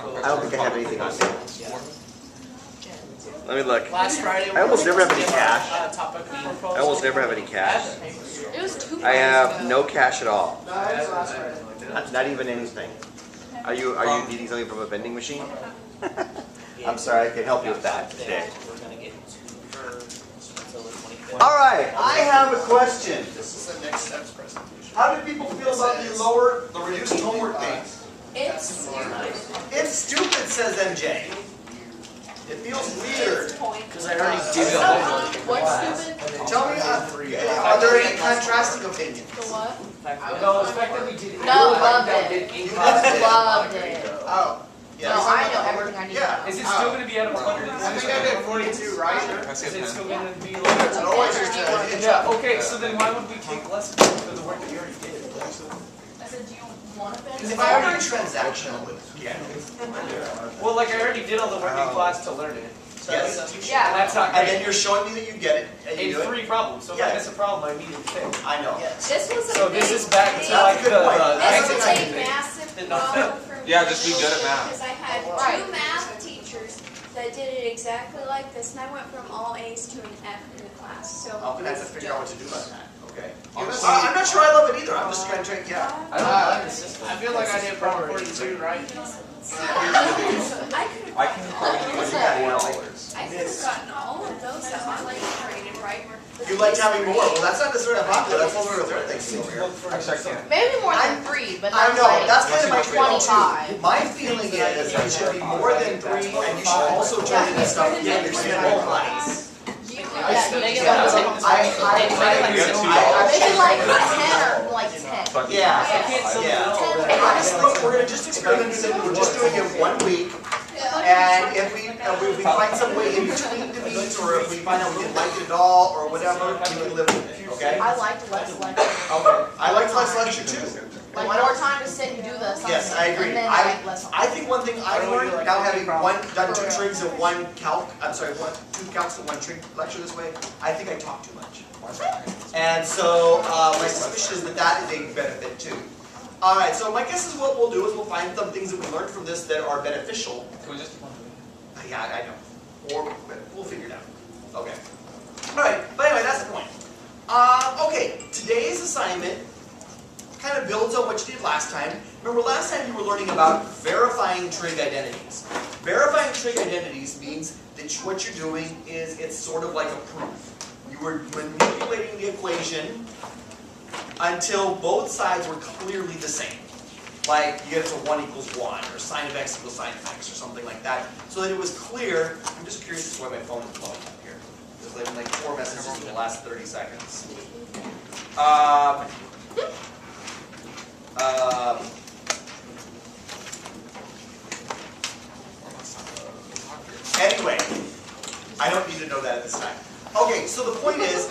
I don't think I have anything on there. Let me look. Last Friday, I almost never have any cash. Topic B. I almost never have any cash. It was 2 I have no cash at all. No, it was last Friday. Not even anything. Are you needing something from a vending machine? I'm sorry, I can help you with that today. We're gonna get 2 for until the 25th. All right, I have a question. This is the next steps presentation. How do people feel about the reduced homework days? It's stupid. It's stupid, says MJ. It feels weird. Because I already did the homework. What's stupid? Tell me, are there any contrasting opinions? The what? No, effectively did it. No, loved it. In Loved it. Oh, No, I know everything I need to Yeah. know. Is it still going to be out of 100? I think I did 42, right? Is it still going to be It's like? always just a, Yeah. Okay. So then why would we take less for the work that you already did? I said, do you want to finish? Because if I already transactional, yeah. Well, like I already did all the work in class to learn it. Yes. And Yeah. that's not And great. then you're showing me that you get it, and you In do it. 3 problems. So if I miss a problem, I immediately fix. I know. This was a So big this is back to thing. That's like a good the. point. This was a That's massive Did blow not for me. Yeah, just be good at math. Because I had Right. 2 math teachers that did it exactly like this, and I went from all A's to an F in the class. So I'm gonna have to figure out what to do about that. Okay. Honestly- I'm not sure I love it either. I'm just trying to check. Yeah. I don't like the system. I feel like I did problem 42, right? I could I can I could have gotten all of those that my lady created, right? You liked having more. Well, that's not necessarily popular. That's one of the third things over here. Actually, I can't. Maybe more than 3, but I that's know. like That's kind of my feeling 25. too. My feeling is it should be more than 3, and you should also turn in stuff in your small class. Maybe I like 10 or like 10. Yeah. Yeah. Yeah. Honestly, we're gonna just experiment with it. We're just doing it 1 week. And if we find some way in between to meet, or if we find out we didn't like it at all, or whatever, we can live with it, okay? I liked less lecture. Okay. I like less lecture too. Like more time to sit and do the assignment. Yes, I agree. And then like less. I think one thing I've learned, now having done 2 trigs and 1 calc, I'm sorry, 2 calcs and 1 trig lecture this way, I think I talk too much. And so, my suspicion is that that is a benefit too. Alright, so my guess is what we'll do is we'll find some things that we learned from this that are beneficial. Can we just keep on doing it? Yeah, I know. Or we'll figure it out. Okay. Alright, but anyway, that's the point. Okay, today's assignment kind of builds on what you did last time. Remember last time you were learning about verifying trig identities. Verifying trig identities means that what you're doing is it's sort of like a proof. You were manipulating the equation until both sides were clearly the same. Like you get to 1 equals 1, or sine of x equals sine of x, or something like that, so that it was clear. I'm just curious as to why my phone is blowing up here. There's like 4 messages in the last 30 seconds. Anyway, I don't need to know that at this time. Okay, so the point is,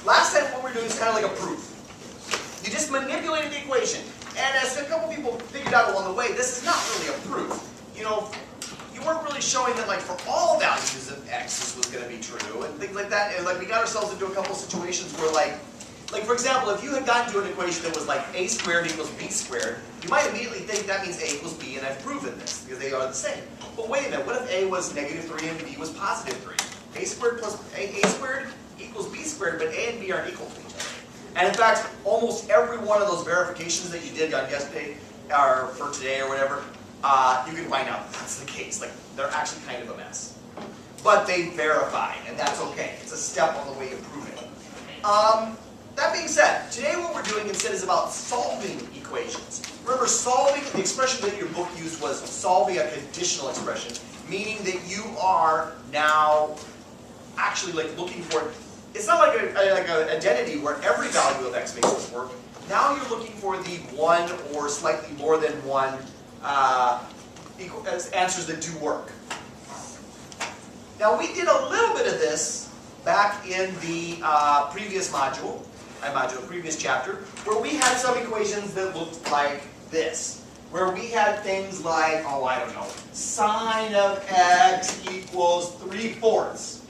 last time what we're doing is kind of like a proof. You just manipulated the equation. And as a couple people figured out along the way, this is not really a proof. You know, you weren't really showing that like for all values of x this was going to be true and things like that. And like we got ourselves into a couple situations where like for example, if you had gotten to an equation that was like a squared equals b squared, you might immediately think that means a equals b, and I've proven this because they are the same. But wait a minute, what if a was -3 and b was +3? A squared plus a squared equals b squared, but a and b aren't equal to each other. And in fact, almost every one of those verifications that you did on yesterday, or for today or whatever, you can find out that's the case. Like, they're actually kind of a mess. But they verify, and that's okay. It's a step on the way to proving it. That being said, today what we're doing instead is about solving equations. Remember, solving, the expression that your book used was solving a conditional expression, meaning that you are now actually like looking for, it's not like an identity where every value of x makes this work. Now you're looking for the 1 or slightly more than 1 answers that do work. Now we did a little bit of this back in the previous previous chapter, where we had some equations that looked like this. Where we had things like, oh I don't know, sine of x equals 3/4.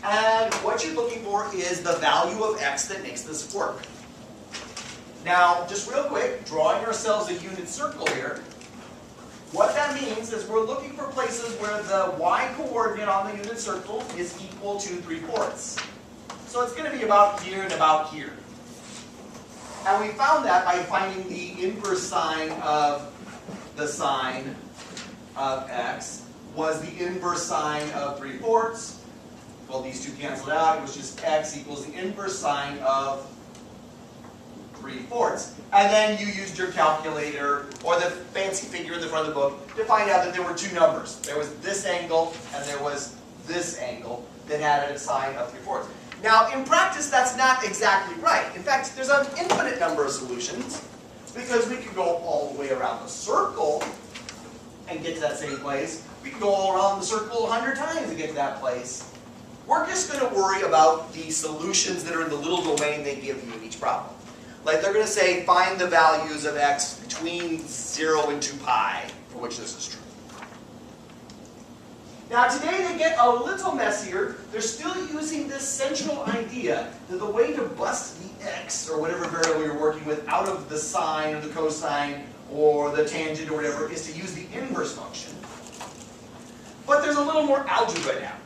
And what you're looking for is the value of x that makes this work. Now, just real quick, drawing ourselves a unit circle here, what that that means is we're looking for places where the y coordinate on the unit circle is equal to 3/4. So it's going to be about here and about here. And we found that by finding the inverse sine of the sine of x was the inverse sine of 3/4. Well, these two canceled out. It was just x equals the inverse sine of 3/4. And then you used your calculator or the fancy figure in the front of the book to find out that there were two numbers. There was this angle and there was this angle that had a sine of 3/4. Now, in practice, that's not exactly right. In fact, there's an infinite number of solutions because we could go all the way around the circle and get to that same place. We can go all around the circle 100 times to get to that place. We're just going to worry about the solutions that are in the little domain they give you in each problem. Like they're going to say, find the values of x between 0 and 2 pi, for which this is true. Now today they get a little messier. They're still using this central idea that the way to bust the x, or whatever variable you're working with, out of the sine or the cosine or the tangent or whatever, is to use the inverse function. But there's a little more algebra now.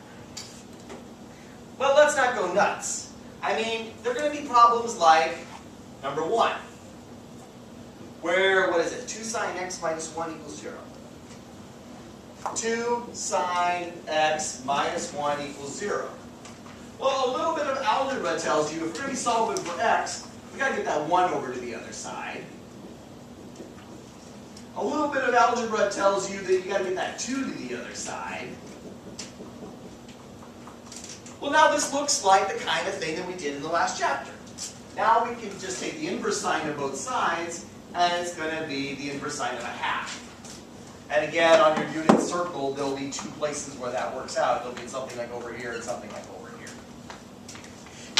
But let's not go nuts. I mean, there are going to be problems like number 1, where, what is it, 2 sine x minus 1 equals 0. 2 sine x minus 1 equals 0. Well, a little bit of algebra tells you if we're going to be solving for x, we've got to get that 1 over to the other side. A little bit of algebra tells you that you've got to get that 2 to the other side. Well, now this looks like the kind of thing that we did in the last chapter. Now we can just take the inverse sine of both sides, and it's going to be the inverse sine of a half. And again, on your unit circle, there'll be 2 places where that works out. There'll be something like over here and something like over here.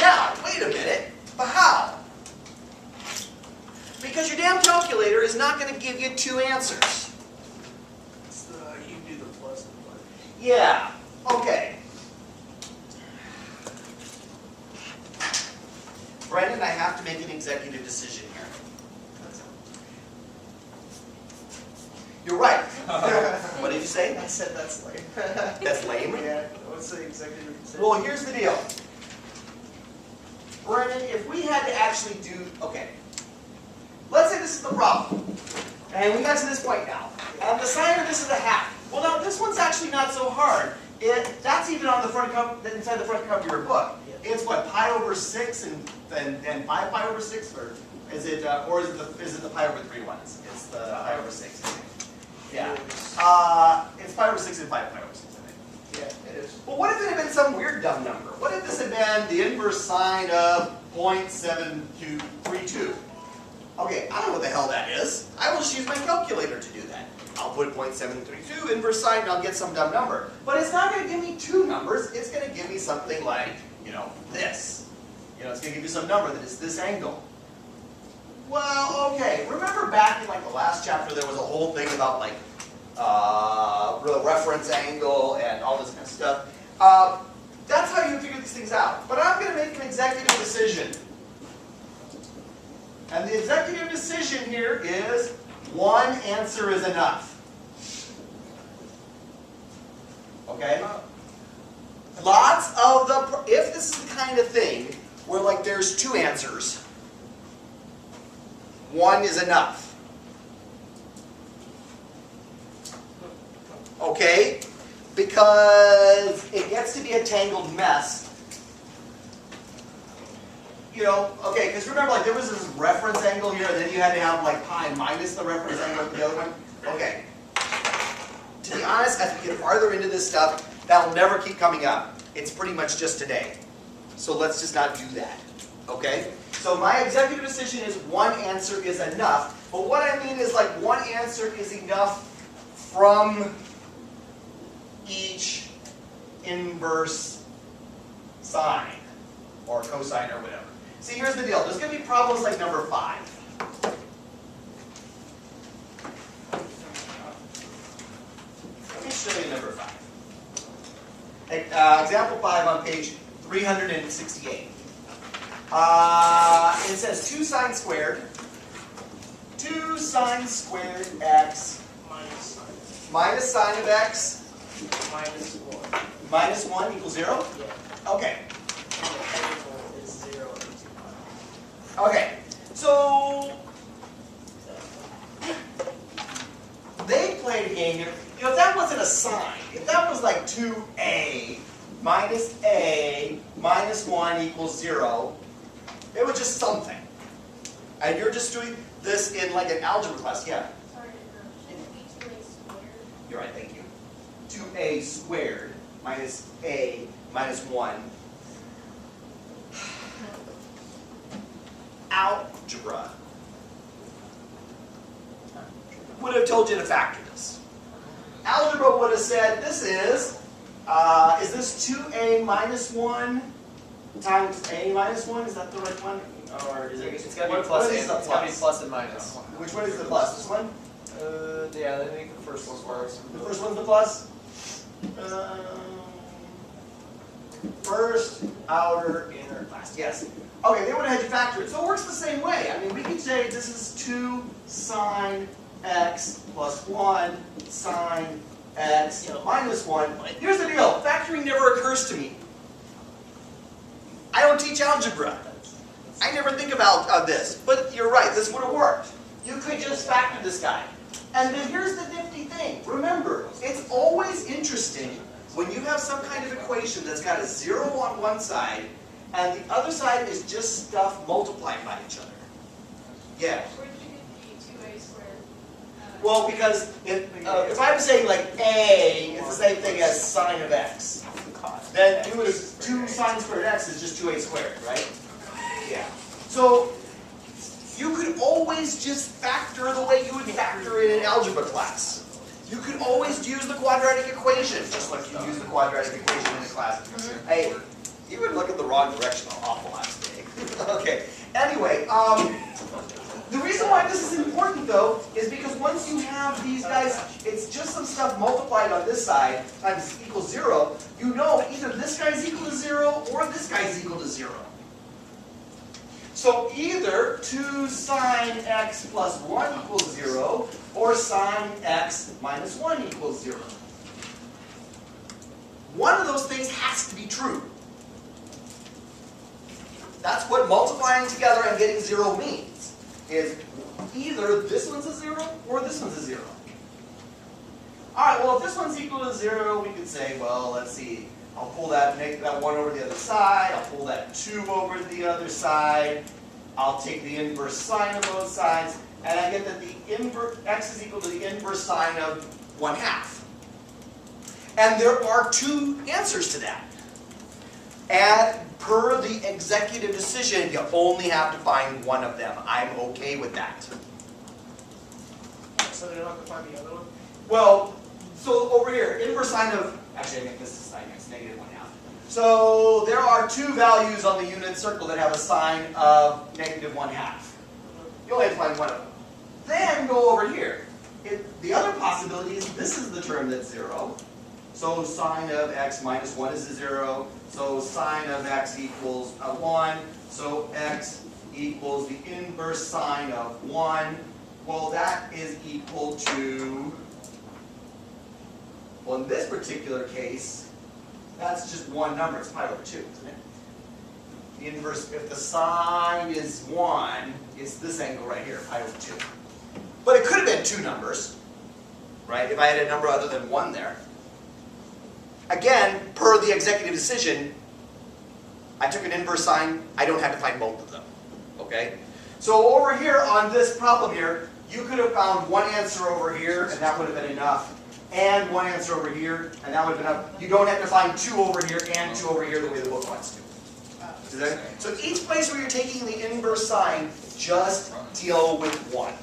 Now, wait a minute, but how? Because your damn calculator is not going to give you 2 answers. You do the plus and minus. Yeah, okay. Brendan, I have to make an executive decision here. You're right. What did you say? I said that's lame. That's lame? Yeah, what's the executive decision? Well, here's the deal. Brendan, if we had to actually do, okay, let's say this is the problem. And we got to this point now. And the sine of this is a half. Well, now this one's actually not so hard. That's even on the front cover, inside the front cover of your book. It's what, pi over 6 and 5 pi over 6? Or is it the pi over 3 one? It's the pi over 6, isn't it? Yeah. It's pi over 6 and 5 pi over 6, I think. Yeah, it is. Well, what if it had been some weird dumb number? What if this had been the inverse sine of 0.7232? Okay, I don't know what the hell that is. I will just use my calculator to do that. I'll put 0.732 inverse sine and I'll get some dumb number. But it's not going to give me 2 numbers. It's going to give me something like, this. It's going to give you some number that is this angle. Well, okay. Remember back in the last chapter there was a whole thing about the reference angle and all this kind of stuff. That's how you figure these things out. But I'm going to make an executive decision. And the executive decision here is one answer is enough. Okay? Lots of if this is the kind of thing where there's 2 answers, 1 is enough. Okay? Because it gets to be a tangled mess. Okay, because remember, there was this reference angle here, and then you had to have pi minus the reference angle for the other one. Okay. To be honest, as we get farther into this stuff, that'll never keep coming up. It's pretty much just today. So let's just not do that. Okay? So my executive decision is 1 answer is enough. But what I mean is 1 answer is enough from each inverse sine or cosine or whatever. See, here's the deal. There's going to be problems like number 5. Let me show you number 5. Example 5 on page 368. It says 2 sine squared x minus sine of x Minus 1. minus 1 equals 0? Yeah. Okay. And the angle is 0 and 2 pi. Okay. So they played a game here. You know, if that wasn't a sine, if that was like 2a minus 1 equals 0, it was just something. And you're just doing this in like an algebra class. Yeah. Sorry, shouldn't it be 2a squared? You're right, thank you. 2a squared minus a minus 1. Algebra would have told you to factor this. Algebra would have said this is this 2a minus 1 times a minus 1? Is that the right one? Or is it? It's gotta be what plus, is the it's gotta be plus? plus and minus. Which one is the plus? This one? Yeah, I think the first one works. The first one's the plus? First, outer, inner, last. Yes. Okay, they would have had you factor it. So it works the same way. I mean, we could say this is 2 sine x plus 1 sine x minus 1. Here's the deal. Factoring never occurs to me. I don't teach algebra. I never think about this. But you're right. This would have worked. You could just factor this guy. And then here's the nifty thing. Remember, it's always interesting when you have some kind of equation that's got a 0 on one side and the other side is just stuff multiplied by each other. Yeah. Where did you get the 2a squared? Well, because if I'm saying like a is the same thing as sine of x, then you would have 2 sine squared x is just 2a squared, right? Yeah. So you could always just factor the way you would factor in an algebra class. You could always use the quadratic equation, just like you use the quadratic equation in a class. Hey, you would look at the wrong direction an awful lot today. Okay. Anyway, the reason why this is important though is because once you have these guys, it's just some stuff multiplied on this side times equals 0. You know either this guy's equal to 0 or this guy's equal to 0. So either 2 sine x plus 1 equals 0 or sine x minus 1 equals 0. One of those things has to be true. That's what multiplying together and getting 0 means. Is either this one's a 0 or this one's a 0. Alright, well if this one's equal to 0, we could say, well, let's see. I'll pull that, make that 1 over to the other side. I'll pull that 2 over to the other side. I'll take the inverse sine of both sides. And I get that the inverse x is equal to the inverse sine of 1/2. And there are 2 answers to that. And per the executive decision, you only have to find one of them. I'm okay with that. So they don't have to find the other one? Well, so over here, inverse sine of, actually I make this a sine x, negative 1/2. So there are 2 values on the unit circle that have a sine of negative 1/2. You only have to find one of them. Then go over here. The other possibility is this is the term that's 0. So sine of x minus 1 is a 0. So sine of x equals 1. So x equals the inverse sine of 1. Well, that is equal to, well, in this particular case, that's just one number. It's pi over 2, isn't it? The inverse, if the sine is 1, it's this angle right here, pi over 2. But it could have been 2 numbers, right? If I had a number other than 1 there. Again, per the executive decision, I took an inverse sine. I don't have to find both of them, okay? So over here on this problem here, you could have found one answer over here, and that would have been enough. And one answer over here, and that would have been enough. You don't have to find 2 over here and 2 over here the way the book wants to. So each place where you're taking the inverse sine, just deal with 1.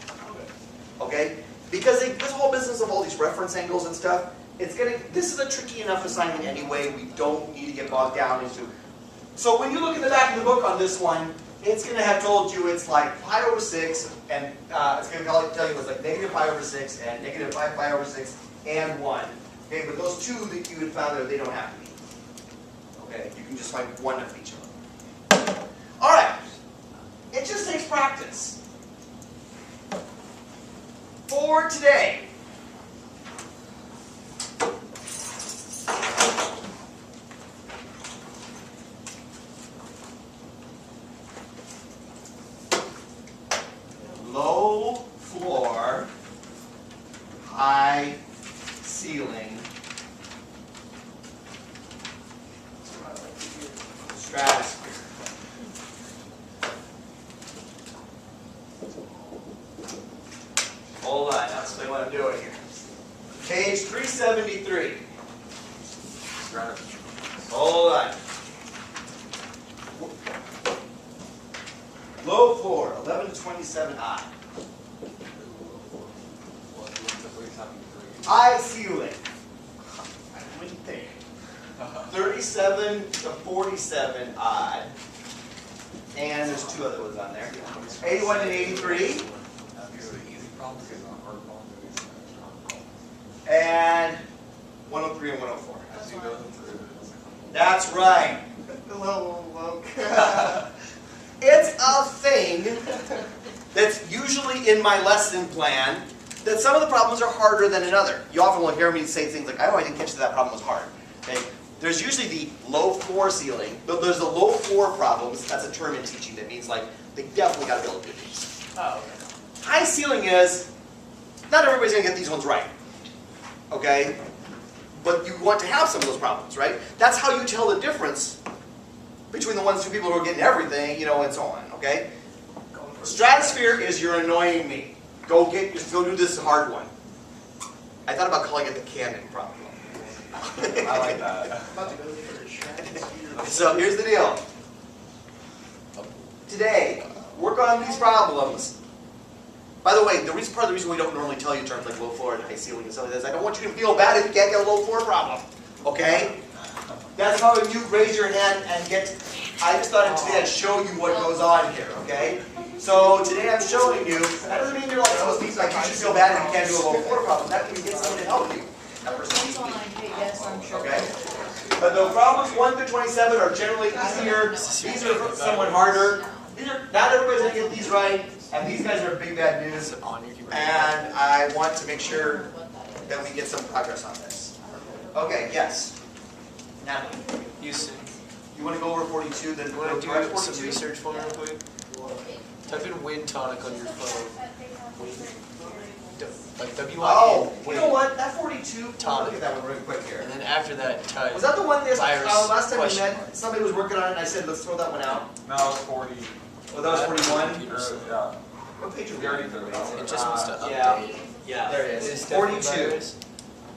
Okay? Because this whole business of all these reference angles and stuff, this is a tricky enough assignment anyway. We don't need to get bogged down into. So when you look at the back of the book on this one, it's going to have told you it's like pi over 6, and it's going to tell you it's like negative pi over 6 and negative 5 pi over 6 and 1. Okay, but those 2 that you had found there, they don't have to be. Okay, you can just find one of each of them. All right, it just takes practice. For today, high ceiling stratosphere. Hold on, that's what I'm doing here. Page 373. Hold on. Low floor, 11 to 27 I. High ceiling. What do you think? 37 to 47 odd. And there's two other ones on there. 81 and 83. And 103 and 104. That's right. It's a thing that's usually in my lesson plan that some of the problems are harder than another. You often will hear me say things like, oh, I didn't catch that problem was hard. Okay? There's usually the low floor ceiling, but there's the low floor problems. That's a term in teaching that means like they definitely got to be able to do these. Oh, okay. High ceiling is, not everybody's going to get these ones right. Okay? But you want to have some of those problems, right? That's how you tell the difference between the ones two people who are getting everything, you know, and so on, okay? Stratosphere is you're annoying me. Go do this hard one. I thought about calling it the canon problem. I like that. So here's the deal. Today, work on these problems. By the way, part of the reason we don't normally tell you terms like low floor and high ceiling and stuff like this, I don't want you to feel bad if you can't get a low floor problem. Okay? That's how you raise your hand and get. I just thought today I'd show you what goes on here, okay? So today I'm showing you, that doesn't mean you're like supposed to be like you should feel bad if you can't do a low floor problem. That means get someone to help you. That person needs to be. Yes, I'm sure. Okay? But the problems 1 through 27 are generally easier. These are somewhat harder. Not everybody's going to get these right. And these guys are big bad news. And I want to make sure that we get some progress on this. Okay, yes. Natalie, Houston, you want to go over 42, then you want to correct do some 42? research for me real quick? Type in wind tonic on your phone. Like W-I-N. Oh, you know what? That 42, look Tonic. at that one real quick here. And then after that, type. Was that the one that Virus last time we question met, somebody was working on it and I said, let's throw that one out? No, it's 40. Oh, that was 41? Yeah. What page are we We already on? threw it out. It just wants to yeah. update. Yeah. There it It is. is definitely 42. virus?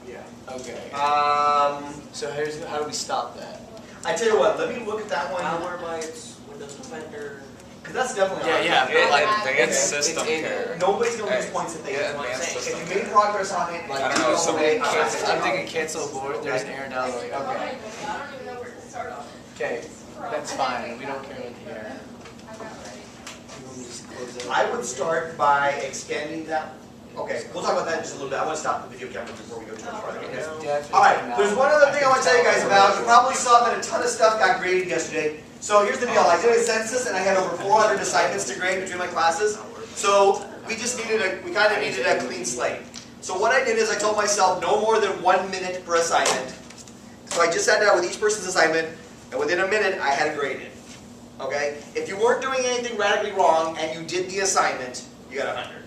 Yeah. Okay. So So how do we stop that? I tell you what, let me look at that one, Malwarebytes, Windows Defender. because that's definitely Yeah, hard. yeah, but like, Okay. It's system in care. Nobody's going to lose Hey, points if they yeah, get one advanced thing. system If you made care. progress on it, Like, I don't know, go some away, cancel, I'm okay. thinking cancel abort, there's an error down, like, okay. Okay, that's fine, we don't care in here. You want me to just close that? I would start by extending that. Okay, we'll talk about that in just a little bit. I want to stop the video camera before we go too much farther. Okay? Definitely All right, not. there's one other thing I want to tell you guys about. You probably saw that a ton of stuff got graded yesterday. So here's the deal. I did a census and I had over 400 assignments to grade between my classes. So we kind of needed a clean slate. So what I did is I told myself no more than 1 minute per assignment. So I just sat down with each person's assignment, and within a minute I had it graded. Okay? If you weren't doing anything radically wrong and you did the assignment, you got 100.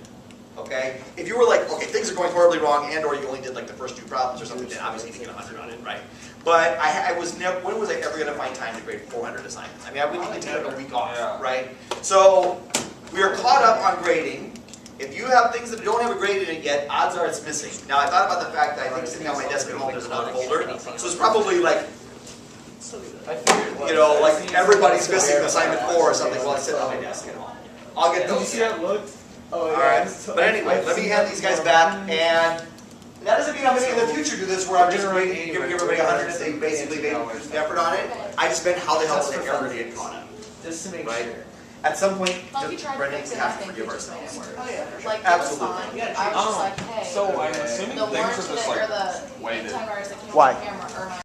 Okay? If you were like, okay, things are going horribly wrong, and or you only did like the first 2 problems or something, then obviously you get 100 on it, right? But I was never, when was I ever going to find time to grade 400 assignments? I mean, I would need to take a week off, Yeah. right? So we are caught up on grading. If you have things that don't have a grade in it yet, odds are it's missing. Now I thought about the fact that I think sitting on my desk at home there's another folder, so it's probably like, I figured, you know, like everybody's missing assignment 4 or something while it's sitting on my desk at home. I'll get Did you those. see how it looked? Oh, Alright, but anyway, let me hand these guys back, and that doesn't mean I'm gonna in the future do this where I'm just giving everybody 100 if they basically made effort on it. I just meant how the hell did they ever get caught up? Just to make Right. sure. At some point, Like you tried to Brendan, fix we it, I have to think forgive we just made ourselves. it work. Oh, yeah, for sure. Like, it was Absolutely. fine. Yeah, I was just like, hey, So I'm assuming the things are warranty just or like the weighted. antivirus that came Why? on the camera, or my